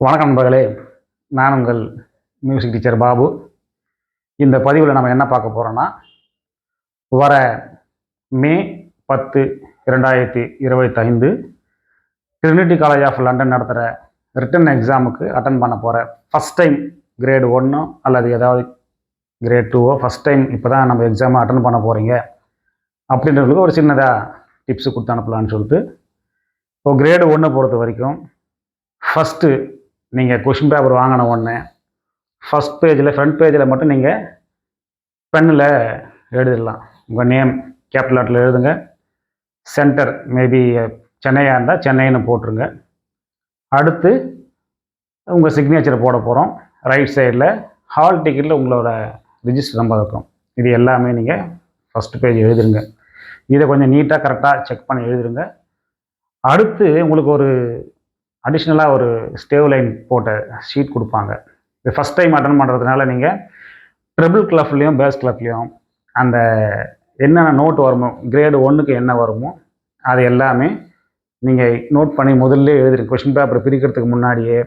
வணக்கம் நண்பர்களே, நான் உங்கள் மியூசிக் டீச்சர் பாபு. இந்த பதிவில் நம்ம என்ன பார்க்க போகிறோன்னா, வர மே 10, 2025 ட்ரினிட்டி காலேஜ் ஆஃப் லண்டன் நடத்துகிற ரிட்டன் எக்ஸாமுக்கு அட்டன் பண்ண போகிற ஃபஸ்ட் டைம் கிரேட் 1 அல்லது ஏதாவது கிரேட் 2 ஃபஸ்ட் டைம் இப்போ தான் நம்ம எக்ஸாமை அட்டன் பண்ண போகிறீங்க அப்படின்றதுக்கு ஒரு சின்னதாக டிப்ஸு கொடுத்து அனுப்பலான்னு சொல்லிட்டு, இப்போ கிரேடு 1 பொறுத்த வரைக்கும் ஃபஸ்ட்டு நீங்கள் கொஷின் பேப்பர் வாங்கின உடனே ஃபஸ்ட் பேஜில் ஃப்ரண்ட் பேஜில் மட்டும் நீங்கள் பென்னில் எழுதிடலாம். உங்கள் நேம் கேபிட்டல் லெட்டரில் எழுதுங்க. சென்டர் மேபி சென்னையாக இருந்தால் சென்னைன்னு போட்டுருங்க. அடுத்து உங்கள் சிக்னேச்சர் போட போகிறோம். ரைட் சைடில் ஹால் டிக்கெட்டில் உங்களோட ரிஜிஸ்டர் நம்பர் இருக்கும். இது எல்லாமே நீங்கள் ஃபஸ்ட் பேஜ் எழுதிருங்க. இதை கொஞ்சம் நீட்டாக கரெக்டாக செக் பண்ணி எழுதிருங்க. அடுத்து உங்களுக்கு ஒரு அடிஷ்னலாக ஒரு ஸ்டேவ் லைன் போட்ட ஷீட் கொடுப்பாங்க. இது ஃபஸ்ட் டைம் அட்டன் பண்ணுறதுனால நீங்கள் ட்ரிபிள் கிளப்லேயும் பேஸ் கிளப்லேயும் அந்த என்னென்ன நோட் வருமோ, கிரேடு 1க்கு என்ன வருமோ அது எல்லாமே நீங்கள் நோட் பண்ணி முதல்ல எழுதிருங்க. கொஷின் பேப்பர் பிரிக்கிறதுக்கு முன்னாடியே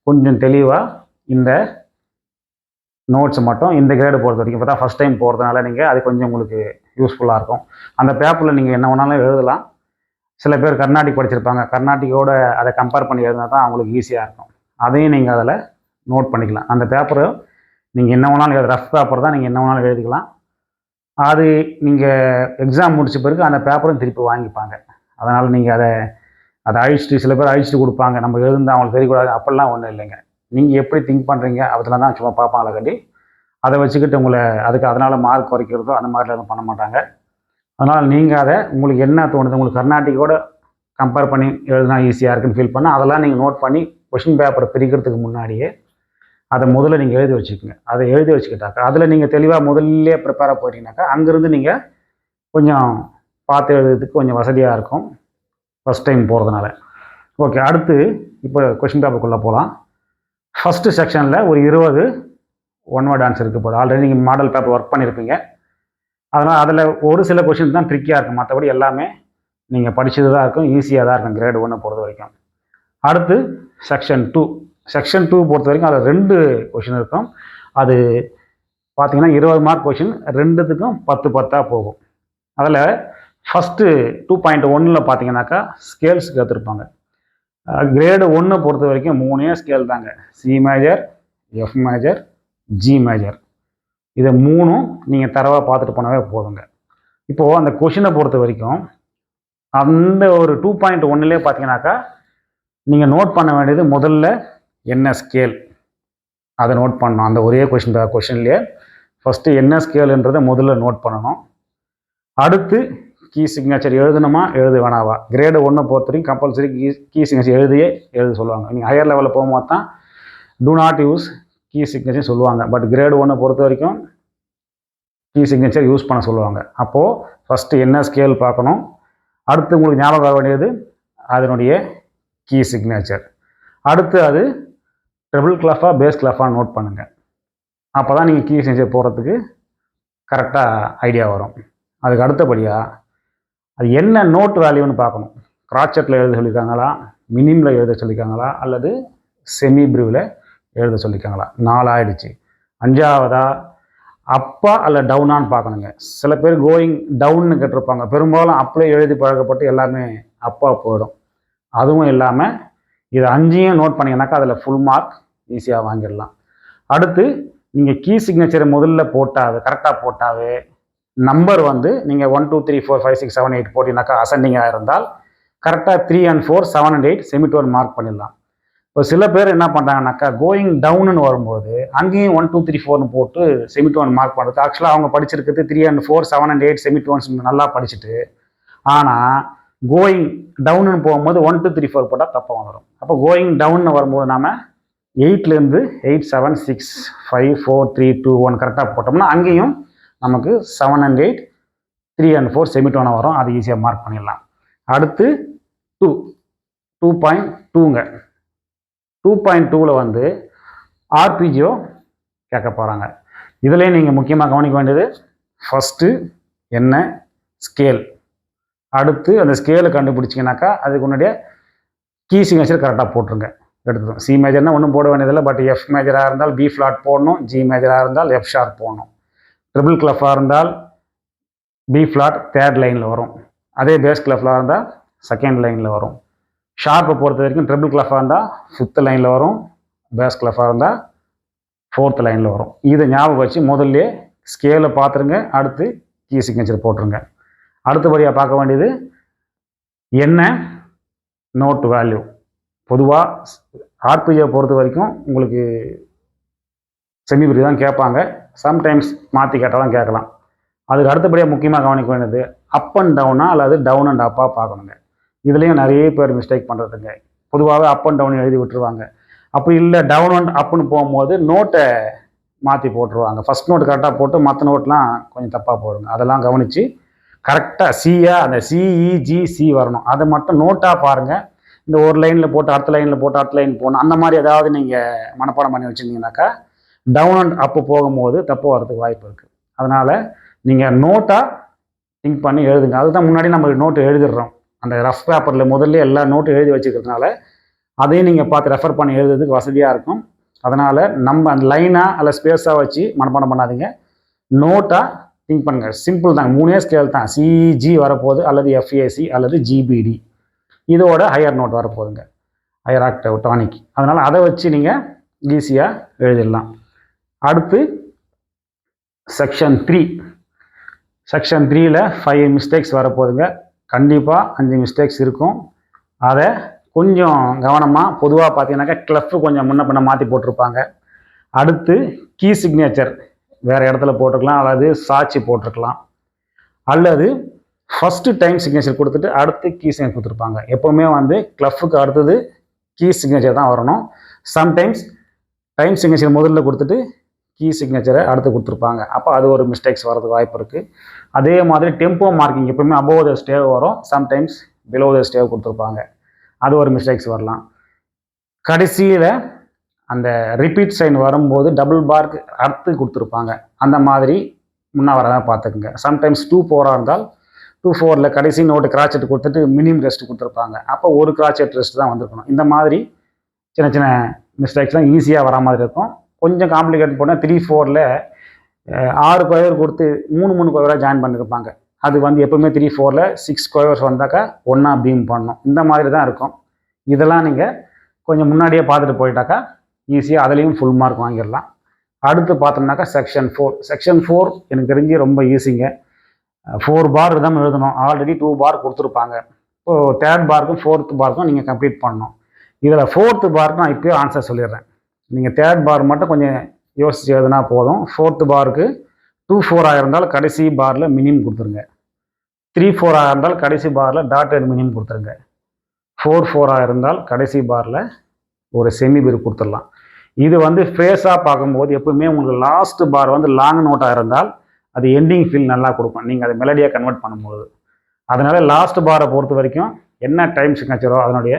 கொஞ்சம் தெளிவாக இந்த நோட்ஸ் மட்டும் இந்த கிரேடு பொறுத்த வரைக்கும் இப்போ தான் ஃபஸ்ட் டைம் போகிறதுனால நீங்கள் அது கொஞ்சம் உங்களுக்கு யூஸ்ஃபுல்லாக இருக்கும். அந்த பேப்பரில் நீங்கள் என்ன வேணாலும் எழுதலாம். சில பேர் கர்நாடிக் படிச்சிருப்பாங்க, கர்நாடிக்கோட அதை கம்பேர் பண்ணி எழுதினா தான் அவங்களுக்கு ஈஸியாக இருக்கும். அதையும் நீங்கள் அதில் நோட் பண்ணிக்கலாம். அந்த பேப்பரை நீங்கள் என்ன வேணாலும் ரஃப் பேப்பர் தான், நீங்கள் என்ன வேணாலும் எழுதிக்கலாம். அது நீங்கள் எக்ஸாம் முடிச்ச பிறகு அந்த பேப்பரும் திருப்பி வாங்கிப்பாங்க. அதனால் நீங்கள் அதை அழிச்சிட்டு, சில பேர் அழிச்சிட்டு கொடுப்பாங்க, நம்ம எழுதுந்து அவங்களுக்கு தெரியக்கூடாது, அப்படிலாம் ஒன்றும் இல்லைங்க. நீங்கள் எப்படி திங்க் பண்ணுறீங்க அதில் தான் சும்மா பார்ப்பாங்களே கண்டி, அதை வச்சுக்கிட்டு உங்களை அதனால் மார்க் குறைக்கிறதோ அந்த மாதிரிலாம் எதுவும் பண்ண மாட்டாங்க. அதனால் நீங்கள் அதை உங்களுக்கு என்ன தோணுது, உங்களுக்கு கர்நாடிக்கோட கம்பேர் பண்ணி எழுதினா ஈஸியாக இருக்குன்னு ஃபீல் பண்ணால் அதெல்லாம் நீங்கள் நோட் பண்ணி கொஷின் பேப்பரை பிரிக்கிறதுக்கு முன்னாடியே அதை முதல்ல நீங்கள் எழுதி வச்சுக்கோங்க. அதை எழுதி வச்சுக்கிட்டாக்கா அதில் நீங்கள் தெளிவாக முதல்ல ப்ரிப்பேராக போயிட்டீங்கன்னாக்கா அங்கேருந்து நீங்கள் கொஞ்சம் பார்த்து எழுதுறதுக்கு கொஞ்சம் வசதியாக இருக்கும் ஃபஸ்ட் டைம் போகிறதுனால. ஓகே, அடுத்து இப்போ கொஷின் பேப்பருக்குள்ளே போகலாம். ஃபஸ்ட்டு செக்ஷனில் ஒரு 20 ஒன் வேர்ட் ஆன்சர் இருக்க போகுது. ஆல்ரெடி நீங்கள் மாடல் பேப்பர் ஒர்க் பண்ணியிருப்பீங்க. அதனால் அதில் ஒரு சில கொஷின் தான் ட்ரிக்கியாக இருக்கும். மற்றபடி எல்லாமே நீங்கள் படித்தது தான் இருக்கும், ஈஸியாக தான் இருக்கும் கிரேட் 1 பொறுத்த வரைக்கும். அடுத்து செக்ஷன் 2. செக்ஷன் 2 பொறுத்த வரைக்கும் அதில் 2 கொஷின் இருக்கும். அது பார்த்தீங்கன்னா 20 மார்க் கொஷின், 2த்துக்கும் 10 10 போகும். அதில் ஃபஸ்ட்டு 2.1 பார்த்தீங்கன்னாக்கா ஸ்கேல்ஸுக்கு எடுத்துருப்பாங்க. கிரேடு 1 பொறுத்த வரைக்கும் 3 ஸ்கேல் தாங்க. C major, F major, G major. இதை 3 நீங்கள் தரவாக பார்த்துட்டு போனாவே போதுங்க. இப்போது அந்த கொஷினை பொறுத்த வரைக்கும் அந்த ஒரு 2.1லே பார்த்தீங்கன்னாக்கா நீங்கள் நோட் பண்ண வேண்டியது முதல்ல என்ன ஸ்கேல் அதை நோட் பண்ணணும். அந்த ஒரே கொஷின்லேயே ஃபஸ்ட்டு என்ன ஸ்கேலுன்றதை முதல்ல நோட் பண்ணணும். அடுத்து கீ சிக்னேச்சர் எழுதணுமா எழுத வேணாவா. கிரேடு 1 பொறுத்த வரைக்கும் கம்பல்சரி கீ சிக்னேச்சர் எழுத சொல்லுவாங்க. நீங்கள் ஹையர் லெவலில் போகும்போது தான் do not use key signature சொல்லுவாங்க. பட் கிரேடு 1 பொறுத்த வரைக்கும் கீ சிக்னேச்சர் யூஸ் பண்ண சொல்லுவாங்க. அப்போது ஃபஸ்ட்டு என்ன ஸ்கேல் பார்க்கணும். அடுத்து உங்களுக்கு ஞாபகம் வர வேண்டியது அதனுடைய கீ சிக்னேச்சர். அடுத்து அது ட்ரிபிள் கிளஃபாக பேஸ் கிளஃபாக நோட் பண்ணுங்கள். அப்போ தான் நீங்கள் கீ சிக்னேச்சர் போகிறதுக்கு கரெக்டாக ஐடியா வரும். அதுக்கு அடுத்தபடியாக அது என்ன நோட் வேல்யூன்னு பார்க்கணும். கிராச்செட்டில் எழுத சொல்லியிருக்காங்களா, மினிமில் எழுத சொல்லியிருக்காங்களா, அல்லது செமி ப்ரீவில் எழுத சொல்லியிருக்காங்களா. 4 ஆயிடுச்சு. 5வதா அப்பா அல்ல டவுனான்னு பார்க்கணுங்க. சில பேர் கோயிங் டவுன்னு கேட்டிருப்பாங்க. பெரும்பாலும் அப்ளை எழுதி பழக்கப்பட்டு எல்லாமே அப்பா போயிடும். அதுவும் இல்லாமல் இது 5ஐயும் நோட் பண்ணிங்கனாக்கா அதில் ஃபுல் மார்க் ஈஸியாக வாங்கிடலாம். அடுத்து நீங்கள் கீ சிக்னேச்சரை முதல்ல போட்டாவே கரெக்டாக போட்டாவே நம்பர் நீங்கள் 1 2 3 4 5 6 7 8 போட்டிங்கனாக்கா அசெண்டிங்காக இருந்தால் கரெக்டாக 3 and 4 7 and 8 செமிடோன் மார்க் பண்ணிடலாம். இப்போ சில பேர் என்ன பண்ணுறாங்கனாக்கா கோயிங் டவுன்னு வரும்போது அங்கேயும் 1 2 3 4ன்னு போட்டு செமிடோன் மார்க் பண்ணுறது. ஆக்சுவலாக அவங்க படிச்சிருக்கிறது 3 and 4 7 and 8 செமிடோன்ஸ் நல்லா படிச்சுட்டு, ஆனால் கோயிங் டவுன்னு போகும்போது 1 2 3 4 போட்டால் தப்பாக வந்துடும். அப்போ கோயிங் டவுன்னு வரும்போது நாம் 8லேருந்து 8 7 6 5 4 3 2 1 கரெக்டாக போட்டோம்னா அங்கேயும் நமக்கு 7 and 8 3 and 4 செமிடோனாக வரும். அது ஈஸியாக மார்க் பண்ணிடலாம். அடுத்து 2.2ங்க. 2.2ல் ஆர்பிஜிஓ கேட்க போகிறாங்க. இதிலே நீங்கள் முக்கியமாக கவனிக்க வேண்டியது ஃபஸ்ட்டு என்ன ஸ்கேல். அடுத்து அந்த ஸ்கேலை கண்டுபிடிச்சிங்கனாக்கா அதுக்கு முன்னாடியே கீ சிக்னேச்சர் கரெக்டாக போட்டுருங்க. எடுத்துக்கணும். சி மேஜர்னால் ஒன்றும் போட வேண்டியதில்லை. பட் எஃப் மேஜராக இருந்தால் பி ஃப்ளாட் போடணும், ஜி மேஜராக இருந்தால் எஃப் ஷார்ப் போடணும். ட்ரிபிள் கிளஃபாக இருந்தால் பி ஃப்ளாட் தேர்ட் லைனில் வரும், அதே பேஸ் கிளஃபாக இருந்தால் செகண்ட் லைனில் வரும். ஷார்ப்பை பொறுத்த வரைக்கும் ட்ரிபிள் கிளஃபாக இருந்தால் ஃபிஃப்த் லைனில் வரும், பேஸ் கிளஃபாக இருந்தால் ஃபோர்த் லைனில் வரும். இதை ஞாபகம் வச்சு முதல்ல ஸ்கேலை பார்த்துருங்க, அடுத்து கீ சிக்னேச்சர் போட்டுருங்க. அடுத்தபடியாக பார்க்க வேண்டியது என்ன நோட் வேல்யூ. பொதுவாக ஆர்பிஜியை பொறுத்த வரைக்கும் உங்களுக்கு செமிபிரி தான் கேட்பாங்க, சம்டைம்ஸ் மாற்றி கேட்டால் தான் கேட்கலாம். அதுக்கு அடுத்தபடியாக முக்கியமாக கவனிக்க வேண்டியது அப் அண்ட் டவுனா அல்லது டவுன் அண்ட் அப்பாக பார்க்கணுங்க. இதுலேயும் நிறைய பேர் மிஸ்டேக் பண்ணுறதுங்க. பொதுவாகவே அப் அண்ட் டவுன் எழுதி விட்டுருவாங்க. அப்படி இல்லை டவுன் அண்ட் அப்புன்னு போகும்போது நோட்டை மாற்றி போட்டுருவாங்க. ஃபஸ்ட் நோட் கரெக்டாக போட்டு மற்ற நோட்லாம் கொஞ்சம் தப்பாக போடுங்க. அதெல்லாம் கவனித்து கரெக்டாக சியாக அந்த சிஇஜிசி வரணும். அதை மட்டும் நோட்டாக பாருங்கள். இந்த ஒரு லைனில் போட்டு அடுத்த லைனில் போட்டு அடுத்த லைன் போகணும், அந்த மாதிரி ஏதாவது நீங்கள் மனப்பாடம் பண்ணி வச்சுருந்தீங்கன்னாக்கா டவுன் அண்ட் அப்பு போகும்போது தப்பு வரதுக்கு வாய்ப்பு இருக்குது. அதனால் நீங்கள் நோட்டாக திங்க் பண்ணி எழுதுங்க. அதுதான் முன்னாடி நம்ம நோட்டு எழுதிடுறோம். அந்த ரஃப் பேப்பரில் முதல்ல எல்லா நோட்டும் எழுதி வச்சுக்கிறதுனால அதையும் நீங்கள் பார்த்து ரெஃபர் பண்ணி எழுதுறதுக்கு வசதியாக இருக்கும். அதனால் நம்ம அந்த லைனாக அல்ல ஸ்பேஸாக வச்சு மனப்பாடம் பண்ணாதீங்க, நோட்டாக திங்க் பண்ணுங்கள். சிம்பிள் தான், 3 ஸ்கேல் தான். சிஜி வரப்போகுது அல்லது எஃப்ஏசி அல்லது ஜிபிடி, இதோட ஹையர் நோட் வரப்போகுதுங்க, ஹையர் ஆக்டேவ் டானிக். அதனால் அதை வச்சு நீங்கள் ஈஸியாக எழுதிடலாம். அடுத்து செக்ஷன் 3. செக்ஷன் 3ல் 5 மிஸ்டேக்ஸ் வரப்போகுதுங்க. கண்டிப்பாக 5 மிஸ்டேக்ஸ் இருக்கும். அதை கொஞ்சம் கவனமாக, பொதுவாக பார்த்தீங்கன்னாக்கா கிளஃப் கொஞ்சம் முன்ன பின்ன மாற்றி போட்டிருப்பாங்க. அடுத்து கீ சிக்னேச்சர் வேறு இடத்துல போட்டிருக்கலாம், அல்லது சாட்சி போட்டிருக்கலாம், அல்லது ஃபஸ்ட்டு டைம் சிக்னேச்சர் கொடுத்துட்டு அடுத்து கீ சிக்னேச்சர் கொடுத்துருப்பாங்க. எப்போவுமே வந்து கிளஃபுக்கு அடுத்தது கீ சிக்னேச்சர் தான் வரணும். சம்டைம்ஸ் டைம் சிக்னேச்சர் முதல்ல கொடுத்துட்டு கீ சிக்னேச்சரை அடுத்து கொடுத்துருப்பாங்க. அப்போ அது ஒரு மிஸ்டேக்ஸ் வரதுக்கு வாய்ப்பு இருக்குது. அதே மாதிரி டெம்போ மார்க்கிங் எப்போவுமே அபோவ் த ஸ்டேவ் வரும், சம்டைம்ஸ் பிலோ த ஸ்டேவ் கொடுத்துருப்பாங்க. அது ஒரு மிஸ்டேக்ஸ் வரலாம். கடைசியில் அந்த ரிப்பீட் சைன் வரும்போது டபுள் பார்க்கு அடுத்து கொடுத்துருப்பாங்க. அந்த மாதிரி முன்னே வரதான் பார்த்துக்குங்க. சம்டைம்ஸ் 2-4 இருந்தால் 2-4ல் கடைசி நோட்டு கிராச்செட் கொடுத்துட்டு மினிமம் ரெஸ்ட் கொடுத்துருப்பாங்க. அப்போ ஒரு கிராச்செட் ரெஸ்ட் தான் வந்திருக்கணும். இந்த மாதிரி சின்ன சின்ன மிஸ்டேக்ஸ்லாம் ஈஸியாக வர மாதிரி இருக்கும். கொஞ்சம் காம்ப்ளிகேட் போனால் 3-4ல் 6 கொயர் கொடுத்து 3 கொயராக ஜாயின் பண்ணியிருப்பாங்க. அது வந்து எப்போவுமே 3-4ல் 6 கொயர்ஸ் வந்தாக்கா ஒன்றா பீம் பண்ணணும். இந்த மாதிரி தான் இருக்கும். இதெல்லாம் நீங்கள் கொஞ்சம் முன்னாடியே பார்த்துட்டு போயிட்டாக்கா ஈஸியாக அதுலேயும் ஃபுல் மார்க் வாங்கிடலாம். அடுத்து பார்த்தோம்னாக்கா செக்ஷன் 4. செக்ஷன் 4 எனக்கு தெரிஞ்சு ரொம்ப ஈஸிங்க. 4 பார் தான் எழுதணும். ஆல்ரெடி 2 பார் கொடுத்துருப்பாங்க. இப்போது 3rd பார்க்கும் 4th பார்க்கும் நீங்கள் கம்ப்ளீட் பண்ணணும். இதில் 4th பார்க்கு நான் இப்போயே ஆன்சர் சொல்லிடுறேன். நீங்கள் 3rd பார் மட்டும் கொஞ்சம் யோசிச்சு எழுதுனா போதும். 4th பாருக்கு 2-4 இருந்தால் கடைசி பாரில் மினிமம் கொடுத்துருங்க. 3-4 இருந்தால் கடைசி பாரில் டாட்டட் மினிமம் கொடுத்துருங்க. 4-4 இருந்தால் கடைசி பாரில் ஒரு செமி பிர் கொடுத்துடலாம். இது வந்து ஃபேஸாக பார்க்கும்போது எப்பவுமே உங்களுக்கு லாஸ்ட் பார் வந்து லாங் நோட்டாக இருந்தால் அது எண்டிங் ஃபீல் நல்லா கொடுக்கும், நீங்கள் அதை மெலடியாக கன்வெர்ட் பண்ணும்போது. அதனால் லாஸ்ட் பாரை பொறுத்த வரைக்கும் என்ன டைம் சிக்னேச்சரோ அதனுடைய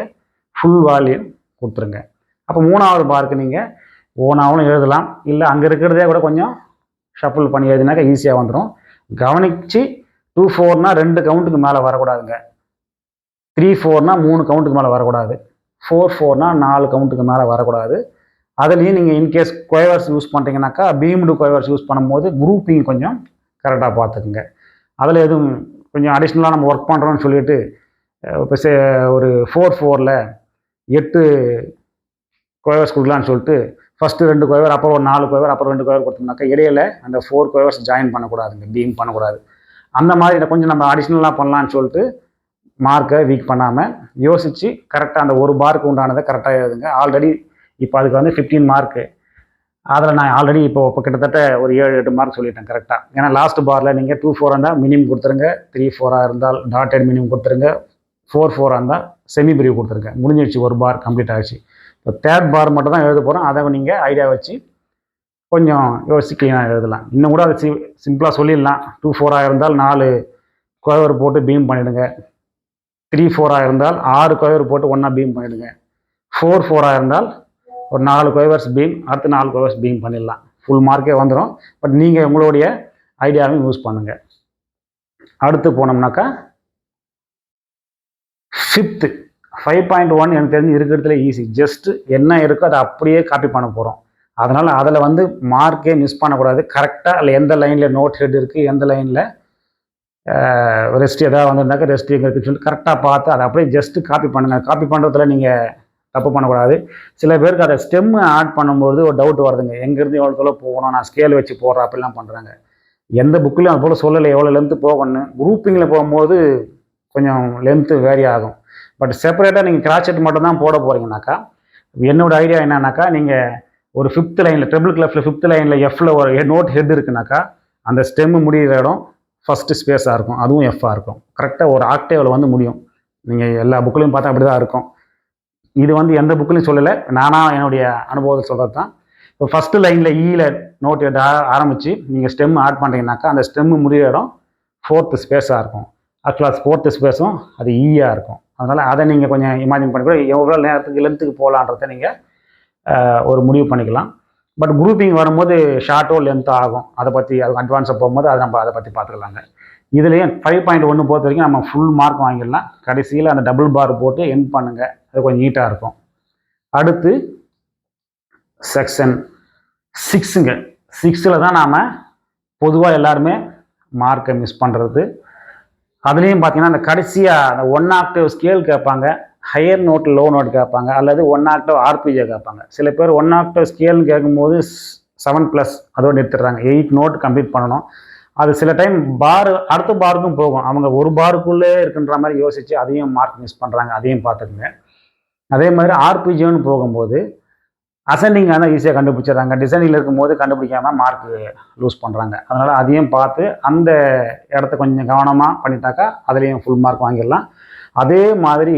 ஃபுல் வேல்யூ கொடுத்துருங்க. அப்போ 3வது பாருக்கு நீங்கள் ஓனாகவும் எழுதலாம், இல்லை அங்கே இருக்கிறதே கூட கொஞ்சம் ஷஃபிள் பண்ணி எழுதினாக்கா ஈஸியாக வந்துடும். கவனித்து 2-4னா 2 கவுண்ட்டுக்கு மேலே வரக்கூடாதுங்க. 3-4னா 3 கவுண்ட்டுக்கு மேலே வரக்கூடாது. 4-4னா 4 கவுண்ட்டுக்கு மேலே வரக்கூடாது. அதுலேயும் நீங்கள் இன்கேஸ் கொயவர்ஸ் யூஸ் பண்ணுறீங்கன்னாக்கா பீம்டு கொயவர்ஸ் யூஸ் பண்ணும்போது குரூப்பிங் கொஞ்சம் கரெக்டாக பார்த்துக்குங்க. அதில் எதுவும் கொஞ்சம் அடிஷ்னலாக நம்ம ஒர்க் பண்ணுறோன்னு சொல்லிட்டு இப்போ ஒரு 4-4ல் 8 கொயவர்ஸ் கொடுக்கலான்னு சொல்லிட்டு ஃபஸ்ட்டு 2 கொயவர், அப்புறம் ஒரு 4 கொயவர், அப்புறம் 2 கொயவர் கொடுத்தோம்னாக்கா இடையில அந்த 4 கொயவர்ஸ் ஜாயின் பண்ணக்கூடாதுங்க, பீம் பண்ணக்கூடாது. அந்த மாதிரி கொஞ்சம் நம்ம அடிஷ்னலாக பண்ணலான்னு சொல்லிட்டு மார்க்கை வீக் பண்ணாமல் யோசித்து கரெக்டாக அந்த ஒரு பாருக்கு உண்டானதை கரெக்டாக எழுதுங்க. ஆல்ரெடி இப்போ அதுக்கு வந்து 15 மார்க்கு. அதில் நான் ஆல்ரெடி இப்போ கிட்டத்தட்ட ஒரு 7-8 மார்க் சொல்லிட்டேன் கரெக்டாக. ஏன்னா லாஸ்ட் பாரில் நீங்கள் 2-4 இருந்தால் மினிமம் கொடுத்துருங்க, 3-4 இருந்தால் டாட்டட் மினிமம் கொடுத்துருங்க, 4-4 இருந்தால் செமி பிரிவு கொடுத்துருங்க. முடிஞ்சிடுச்சு, ஒரு பார் கம்ப்ளீட் ஆகிடுச்சு. இப்போ 3rd பார் மட்டும் தான் எழுத போகிறோம். அதை நீங்கள் ஐடியா வச்சு கொஞ்சம் யோசிச்சு க்ளீனாக எழுதலாம். இன்னும் கூட அதை சிம்பிளாக சொல்லிடலாம். 2-4 இருந்தால் 4 கொயவர் போட்டு பீம் பண்ணிவிடுங்க. 3-4 இருந்தால் 6 கொயவர் போட்டு ஒன்றா பீம் பண்ணிவிடுங்க. 4-4 இருந்தால் ஒரு 4 கொயவர்ஸ் பீம், அடுத்து 4 கொயவர்ஸ் பீம் பண்ணிடலாம். ஃபுல் மார்க்கே வந்துடும். பட் நீங்கள் உங்களுடைய ஐடியாவையும் யூஸ் பண்ணுங்கள். அடுத்து போனோம்னாக்கா 5th 5.1 எனக்கு தெரிஞ்சு இருக்கிறதுல ஈஸி. ஜஸ்ட்டு என்ன இருக்கோ அதை அப்படியே காப்பி பண்ண போகிறோம். அதனால் அதில் வந்து மார்க்கே மிஸ் பண்ணக்கூடாது. கரெக்டாக அதில் எந்த லைனில் நோட் ஹெட் இருக்குது, எந்த லைனில் ரெஸ்ட் எதாவது வந்திருந்தாக்கா ரெஸ்ட் எங்கே இருக்குன்னு சொல்லிட்டு கரெக்டாக பார்த்து அதை அப்படியே ஜஸ்ட்டு காப்பி பண்ணுங்கள். காப்பி பண்ணுறதுல நீங்கள் தப்பு பண்ணக்கூடாது. சில பேருக்கு அதை ஸ்டெம்மு ஆட் பண்ணும்போது ஒரு டவுட் வருதுங்க. எங்கேருந்து எவ்வளோ தூரம் போகணும், நான் ஸ்கேல் வச்சு போடுறேன் அப்படிலாம் பண்ணுறாங்க. எந்த புக்கிலையும் அது போல் சொல்லலை எவ்வளோ லென்த்து போகணும். குரூப்பிங்கில் போகும்போது கொஞ்சம் லென்த்து வேரி ஆகும். பட் செப்பரேட்டாக நீங்கள் கிராஸ் செட் மட்டும் தான் போட போகிறீங்கனாக்கா, என்னோடய ஐடியா என்னன்னாக்கா, நீங்கள் ஒரு 5th லைனில் ட்ரிபிள் கிளஃபில் 5th லைனில் எஃப்பில் ஒரு நோட் ஹெட் இருக்குனாக்கா, அந்த ஸ்டெம்மு முடிகிற இடம் ஃபஸ்ட்டு ஸ்பேஸாக இருக்கும், அதுவும் எஃப்பாக இருக்கும். கரெக்டாக ஒரு ஆக்டேவில் வந்து முடியும். நீங்கள் எல்லா புக்லையும் பார்த்தா அப்படி தான் இருக்கும். இது வந்து எந்த புக்லையும் சொல்லலை, நானாக என்னுடைய அனுபவத்தை சொல்கிறது தான். இப்போ ஃபஸ்ட்டு லைனில் ஈயில் நோட் ஹெட் ஆரம்பித்து நீங்கள் ஸ்டெம் ஆட் பண்ணுறீங்கனாக்கா, அந்த ஸ்டெம்மு முடிகிற இடம் 4th ஸ்பேஸாக இருக்கும். ஆக்சுவலாக 4th ஸ்பேஸும் அது ஈயாக இருக்கும். அதனால் அதை நீங்கள் கொஞ்சம் இமேஜின் பண்ணி கூட எவ்வளோ நேரத்துக்கு லென்த்துக்கு போகலான்றதை நீங்கள் ஒரு முடிவு பண்ணிக்கலாம். பட் குரூப்பிங் வரும்போது ஷார்ட்டோ லென்த்தோ ஆகும். அதை பற்றி அது அட்வான்ஸாக போகும்போது நம்ம அதை பற்றி பார்த்துக்கலாங்க. இதுலேயும் 5.1 பொறுத்த வரைக்கும் நம்ம ஃபுல் மார்க் வாங்கிடலாம். கடைசியில் அந்த டபுள் பார் போட்டு எண்ட் பண்ணுங்கள், அது கொஞ்சம் நீட்டாக இருக்கும். அடுத்து செக்ஷன் 6ங்க. 6ல் தான் நாம் பொதுவாக எல்லாருமே மார்க்கை மிஸ் பண்ணுறது. அதுலேயும் பார்த்தீங்கன்னா அந்த கடைசியாக அந்த 1 ஆக்டேவ் ஸ்கேல் கேட்பாங்க, ஹையர் நோட் லோ நோட் கேட்பாங்க, அல்லது 1 ஆக்டேவ் ஆர்பிஜே கேட்பாங்க. சில பேர் 1 ஆக்டேவ் ஸ்கேல்னு கேட்கும்போது 7+ அதோடு எடுத்துடுறாங்க. 8 நோட் கம்ப்ளீட் பண்ணணும். அது சில டைம் பார் அடுத்த பாருக்கும் போகும். அவங்க ஒரு பாருக்குள்ளே இருக்குன்ற மாதிரி யோசித்து அதையும் மார்க் மிஸ் பண்ணுறாங்க. அதையும் பார்த்துக்குங்க. அதே மாதிரி ஆர்பிஜேன்னு போகும்போது அசெண்டிங்காக தான் ஈஸியாக கண்டுபிடிச்சிடுறாங்க. டிசைனிங்கில் இருக்கும்போது கண்டுபிடிக்காமல் மார்க் லூஸ் பண்ணுறாங்க. அதனால் அதையும் பார்த்து அந்த இடத்த கொஞ்சம் கவனமாக பண்ணிட்டாக்கா அதுலேயும் ஃபுல் மார்க் வாங்கிடலாம். அதே மாதிரி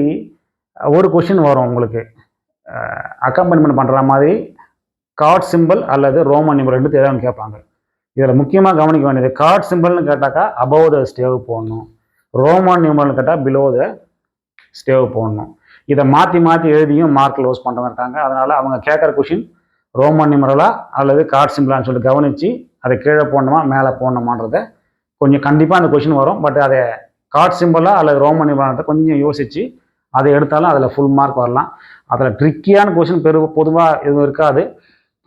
ஒரு கொஷின் வரும் உங்களுக்கு, அக்கம்பனிமெண்ட் பண்ணுற மாதிரி கார்ட் சிம்பிள் அல்லது ரோமன் நிம்பர் ரெண்டு ஏதாவது கேட்பாங்க. இதில் முக்கியமாக கவனிக்க வேண்டியது, கார்ட் சிம்பிள்னு கேட்டாக்கா அபவ் த ஸ்டேவ் போடணும், ரோமன் நிம்பர்னு கேட்டால் பிலோ த ஸ்டேவ் போடணும். இதை மாற்றி மாற்றி எழுதியும் மார்க் லோஸ் பண்ணுறவங்க இருக்காங்க. அதனால் அவங்க கேட்குற கொஷின் ரோமன் நிமரலா அல்லது கார்ட் சிம்பிளான்னு சொல்லிட்டு கவனித்து அதை கீழே போடணுமா மேலே போடணுமான்றதை கொஞ்சம் கண்டிப்பாக அந்த கொஷின் வரும். பட் அதை கார்ட் சிம்பிளா அல்லது ரோமன் நிமரலான்றதை கொஞ்சம் யோசித்து அதை எடுத்தாலும் அதில் ஃபுல் மார்க் வரலாம். அதில் ட்ரிக்கியான கொஷின் பொதுவாக எதுவும் இருக்காது.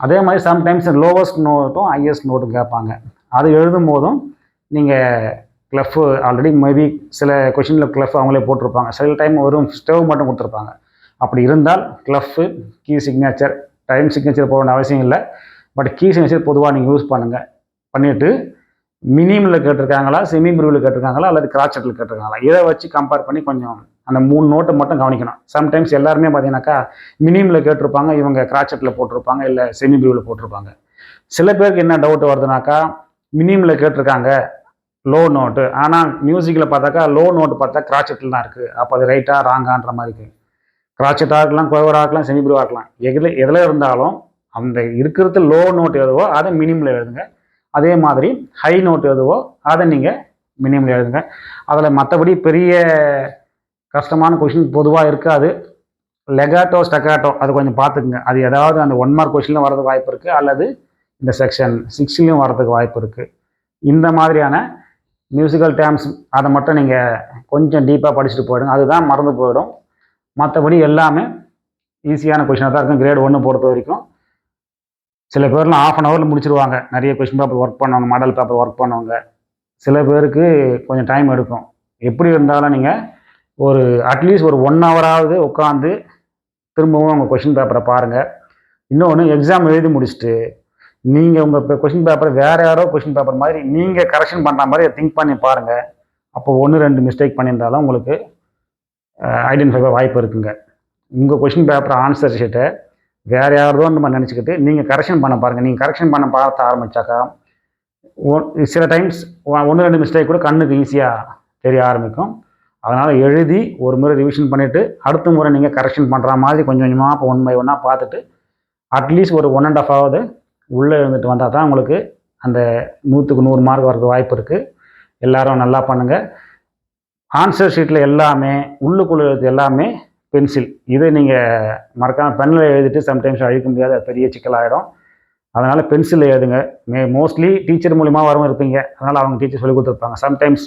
அதே மாதிரி சம்டைம்ஸ் லோவஸ்ட் நோட்டும் ஹையஸ்ட் நோட்டும் கேட்பாங்க. அது எழுதும் போதும் நீங்கள் கிளஃப் ஆல்ரெடி மேபி சில கொஷினில் கிளஃப் அவங்களே போட்டிருப்பாங்க, சில டைம் வெறும் ஸ்டேவ் மட்டும் கொடுத்துருப்பாங்க. அப்படி இருந்தால் கிளஃப்பு, கீ சிக்னேச்சர், டைம் சிக்னேச்சர் போட வேண்டிய அவசியம் இல்லை. பட் கீ சிக்னேச்சர் பொதுவாக நீங்கள் யூஸ் பண்ணுங்கள். பண்ணிவிட்டு மினிமில் கேட்டிருக்காங்களா, செமி ப்ரூவில் கேட்டிருக்காங்களா அல்லது கிராச்சட்டில் கேட்டிருக்காங்களா, இதை வச்சு கம்பேர் பண்ணி கொஞ்சம் அந்த 3 நோட்டை மட்டும் கவனிக்கணும். சம்டைம்ஸ் எல்லாருமே பார்த்தீங்கன்னாக்கா மினிமில் கேட்டிருப்பாங்க, இவங்க கிராச்சட்டில் போட்டிருப்பாங்க, இல்லை செமி ப்ரூவில் போட்டிருப்பாங்க. சில பேருக்கு என்ன டவுட் வருதுனாக்கா, மினிமில் கேட்டிருக்காங்க லோ நோட்டு, ஆனால் மியூசிக்கில் பார்த்தாக்கா லோ நோட்டு பார்த்தா கிராச்சட்டில் தான் இருக்குது. அப்போ அது ரைட்டாக ராங்கான்ற மாதிரி இருக்குது. கிராச்சட்டாக இருக்கலாம், குவராக இருக்கலாம், செமி ப்ரூவாக இருக்கலாம். எதில் இருந்தாலும் அந்த இருக்கிறது லோ நோட் எதுவோ அதை மினிமில் எழுதுங்க. அதே மாதிரி ஹை நோட் எதுவோ அதை நீங்கள் மினிமில் எழுதுங்க. அதில் மற்றபடி பெரிய கஷ்டமான கொஷின் பொதுவாக இருக்காது. லெகாட்டோ ஸ்டக்காட்டோ அது கொஞ்சம் பார்த்துக்குங்க. அது ஏதாவது அந்த 1 மார்க் கொஷினில் வரதுக்கு வாய்ப்பு இருக்குது, அல்லது இந்த செக்ஷன் 6லையும் வரதுக்கு வாய்ப்பு இருக்குது. இந்த மாதிரியான மியூசிக்கல் டேர்ம்ஸ் அதை மட்டும் நீங்கள் கொஞ்சம் டீப்பாக படிச்சுட்டு போயிடுங்க. அதுதான் மறந்து போயிடும். மற்றபடி எல்லாமே ஈஸியான கொஷினாக தான் இருக்கும். கிரேட் 1 பொறுத்த வரைக்கும் சில பேர்லாம் 1/2 hour முடிச்சிருவாங்க. நிறைய கொஷின் பேப்பர் ஒர்க் பண்ணுவாங்க, மாடல் பேப்பர் ஒர்க் பண்ணுவாங்க. சில பேருக்கு கொஞ்சம் டைம் எடுக்கும். எப்படி இருந்தாலும் நீங்கள் ஒரு அட்லீஸ்ட் ஒரு 1 hour உட்காந்து திரும்பவும் உங்கள் கொஷின் பேப்பரை பாருங்கள். இன்னொன்று, எக்ஸாம் எழுதி முடிச்சுட்டு நீங்கள் உங்கள் கொஷின் பேப்பரை வேறு யாரோ கொஷின் பேப்பர் மாதிரி நீங்கள் கரெக்ஷன் பண்ணுற மாதிரி திங்க் பண்ணி பாருங்கள். அப்போ 1-2 மிஸ்டேக் பண்ணியிருந்தாலும் உங்களுக்கு ஐடென்டிஃபை வாய்ப்பு இருக்குங்க. உங்கள் கொஷின் பேப்பர் ஆன்சர் ஷீட்டை வேறு யாரதோ நம்ம நினச்சிக்கிட்டு நீங்கள் கரெக்ஷன் பண்ண பாருங்கள். நீங்கள் கரெக்ஷன் பண்ண பார்த்த ஆரம்பித்தாக்கா சில டைம்ஸ் 1-2 மிஸ்டேக் கூட கண்ணுக்கு ஈஸியாக தெரிய ஆரம்பிக்கும். அதனால் எழுதி ஒரு முறை ரிவிஷன் பண்ணிவிட்டு அடுத்த முறை நீங்கள் கரெக்ஷன் பண்ணுற மாதிரி கொஞ்சம் கொஞ்சமாக இப்போ 1 by 1 பார்த்துட்டு அட்லீஸ்ட் ஒரு 1.5 hour உள்ளே இருந்துட்டு வந்தால் தான் உங்களுக்கு அந்த 100க்கு 100 மார்க் வரது வாய்ப்பு இருக்குது. எல்லோரும் நல்லா பண்ணுங்கள். ஆன்சர் ஷீட்டில் எல்லாமே உள்ளுக்குள்ளே எழுது எல்லாமே பென்சில். இதை நீங்கள் மறக்காமல் பெண்ணில் எழுதிட்டு சம்டைம்ஸ் அழிக்க முடியாது, அது பெரிய சிக்கலாகிடும். அதனால் பென்சிலில் எழுதுங்க. மோஸ்ட்லி டீச்சர் மூலிமா வரவும் இருப்பீங்க, அதனால் அவங்க டீச்சர் சொல்லி கொடுத்துருப்பாங்க. சம்டைம்ஸ்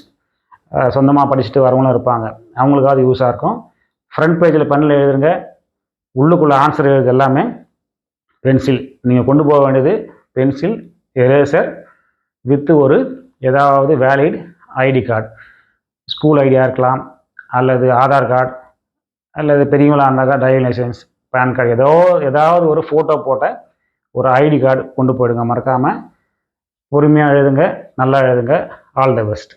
சொந்தமாக படிச்சுட்டு வரவங்களும் இருப்பாங்க, அவங்களுக்காவது யூஸாக இருக்கும். ஃப்ரண்ட் பேஜில் பெனில் எழுதுங்க. உள்ளுக்குள்ளே ஆன்சர் எழுது எல்லாமே பென்சில். நீங்கள் கொண்டு போக வேண்டியது பென்சில், எரேசர் வித் ஒரு ஏதாவது வேலிட் ஐடி கார்டு. ஸ்கூல் ஐடியாக இருக்கலாம், அல்லது ஆதார் கார்டு, அல்லது பெரியவங்களாக இருந்தாக்கா டிரைவிங் லைசன்ஸ், பேன் கார்டு, ஏதாவது ஒரு ஃபோட்டோ போட்ட ஒரு ஐடி கார்டு கொண்டு போயிடுங்க. மறக்காமல் பொறுமையாக எழுதுங்க, நல்லா எழுதுங்க. All the best.